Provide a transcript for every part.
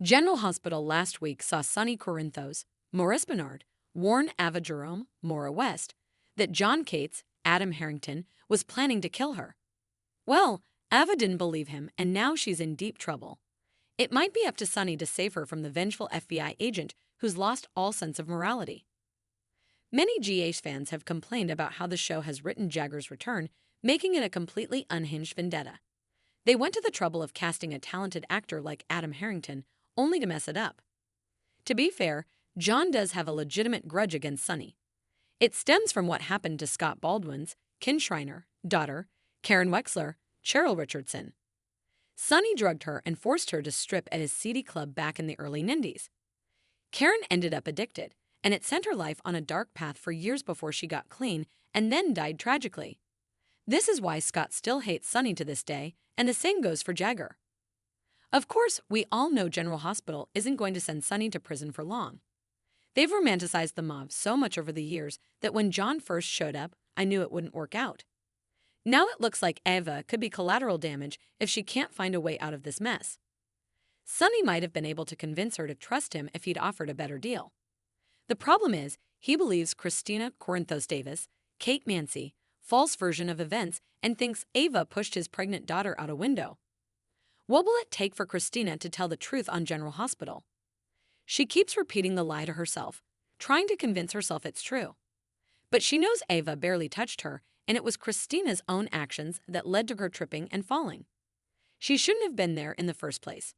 General Hospital last week saw Sonny Corinthos, Maurice Bernard, warn Ava Jerome, Maura West, that John Cates, Adam Harrington, was planning to kill her. Well, Ava didn't believe him, and now she's in deep trouble. It might be up to Sonny to save her from the vengeful FBI agent who's lost all sense of morality. Many GH fans have complained about how the show has written Jagger's return, making it a completely unhinged vendetta. They went to the trouble of casting a talented actor like Adam Harrington, only to mess it up. To be fair, John does have a legitimate grudge against Sonny. It stems from what happened to Scott Baldwin's Kin Shriner, daughter, Karen Wexler, Cheryl Richardson. Sonny drugged her and forced her to strip at his seedy club back in the early 90s. Karen ended up addicted, and it sent her life on a dark path for years before she got clean and then died tragically. This is why Scott still hates Sonny to this day, and the same goes for Jagger. Of course, we all know General Hospital isn't going to send Sonny to prison for long. They've romanticized the mob so much over the years that when John first showed up, I knew it wouldn't work out. Now it looks like Ava could be collateral damage if she can't find a way out of this mess. Sonny might have been able to convince her to trust him if he'd offered a better deal. The problem is, he believes Christina Corinthos Davis, Kate Mancy, false version of events and thinks Ava pushed his pregnant daughter out a window. What will it take for Christina to tell the truth on General Hospital? She keeps repeating the lie to herself, trying to convince herself it's true. But she knows Ava barely touched her, and it was Christina's own actions that led to her tripping and falling. She shouldn't have been there in the first place.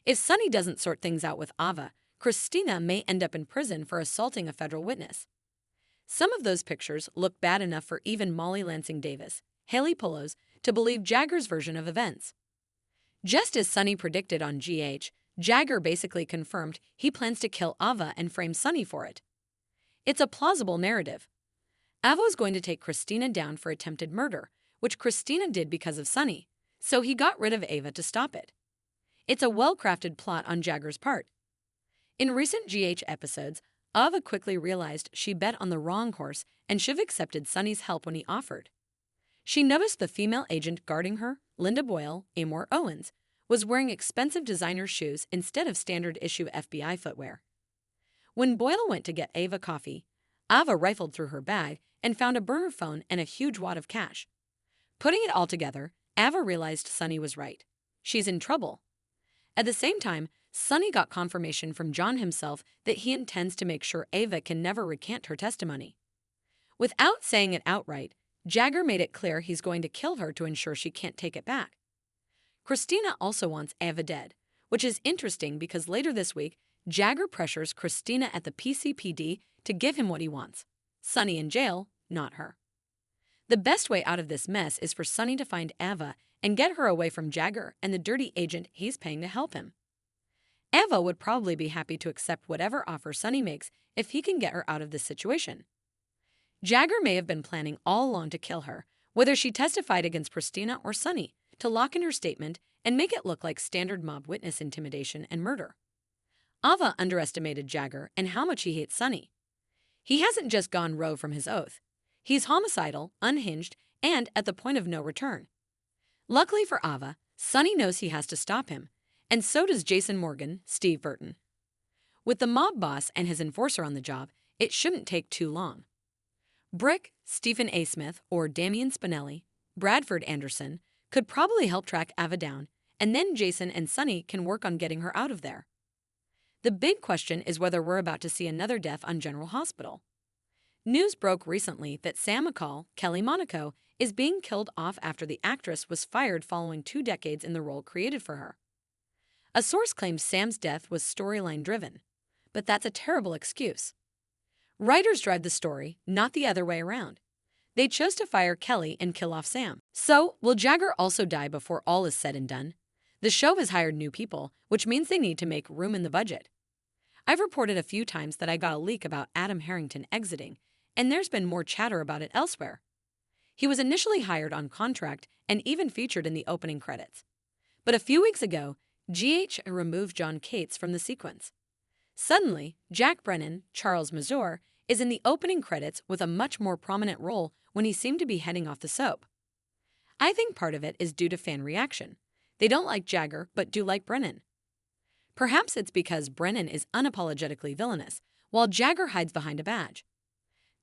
If Sonny doesn't sort things out with Ava, Christina may end up in prison for assaulting a federal witness. Some of those pictures look bad enough for even Molly Lansing Davis, Haley Pullos, to believe Jagger's version of events. Just as Sonny predicted on GH, Jagger basically confirmed he plans to kill Ava and frame Sonny for it. It's a plausible narrative. Ava's going to take Christina down for attempted murder, which Christina did because of Sonny, so he got rid of Ava to stop it. It's a well-crafted plot on Jagger's part. In recent GH episodes, Ava quickly realized she bet on the wrong horse and should have accepted Sonny's help when he offered. She noticed the female agent guarding her, Linda Boyle, Amor Owens, was wearing expensive designer shoes instead of standard-issue FBI footwear. When Boyle went to get Ava coffee, Ava rifled through her bag and found a burner phone and a huge wad of cash. Putting it all together, Ava realized Sonny was right. She's in trouble. At the same time, Sonny got confirmation from John himself that he intends to make sure Ava can never recant her testimony. Without saying it outright, Jagger made it clear he's going to kill her to ensure she can't take it back. Christina also wants Ava dead, which is interesting because later this week, Jagger pressures Christina at the PCPD to give him what he wants. Sonny in jail, not her. The best way out of this mess is for Sonny to find Ava and get her away from Jagger and the dirty agent he's paying to help him. Ava would probably be happy to accept whatever offer Sonny makes if he can get her out of this situation. Jagger may have been planning all along to kill her, whether she testified against Christina or Sonny, to lock in her statement and make it look like standard mob witness intimidation and murder. Ava underestimated Jagger and how much he hates Sonny. He hasn't just gone rogue from his oath. He's homicidal, unhinged, and at the point of no return. Luckily for Ava, Sonny knows he has to stop him, and so does Jason Morgan, Steve Burton. With the mob boss and his enforcer on the job, it shouldn't take too long. Brick, Stephen A. Smith, or Damian Spinelli, Bradford Anderson, could probably help track Ava down, and then Jason and Sonny can work on getting her out of there. The big question is whether we're about to see another death on General Hospital. News broke recently that Sam McCall, Kelly Monaco, is being killed off after the actress was fired following 2 decades in the role created for her. A source claims Sam's death was storyline-driven, but that's a terrible excuse. Writers drive the story, not the other way around. They chose to fire Kelly and kill off Sam. So, will Jagger also die before all is said and done? The show has hired new people, which means they need to make room in the budget. I've reported a few times that I got a leak about Adam Harrington exiting, and there's been more chatter about it elsewhere. He was initially hired on contract and even featured in the opening credits. But a few weeks ago, GH removed John Cates from the sequence. Suddenly, Jack Brennan, Charles Mazur, is in the opening credits with a much more prominent role when he seemed to be heading off the soap. I think part of it is due to fan reaction. They don't like Jagger, but do like Brennan. Perhaps it's because Brennan is unapologetically villainous, while Jagger hides behind a badge.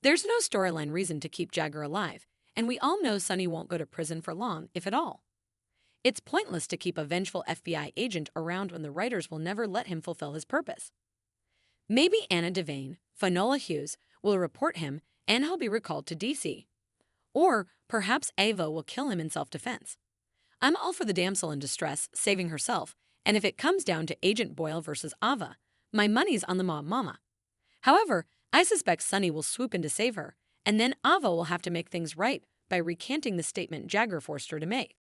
There's no storyline reason to keep Jagger alive, and we all know Sonny won't go to prison for long, if at all. It's pointless to keep a vengeful FBI agent around when the writers will never let him fulfill his purpose. Maybe Anna Devane, Finola Hughes, will report him and he'll be recalled to DC. Or perhaps Ava will kill him in self-defense. I'm all for the damsel in distress saving herself, and if it comes down to Agent Boyle versus Ava, my money's on the mob mama. However, I suspect Sonny will swoop in to save her, and then Ava will have to make things right by recanting the statement Jagger forced her to make.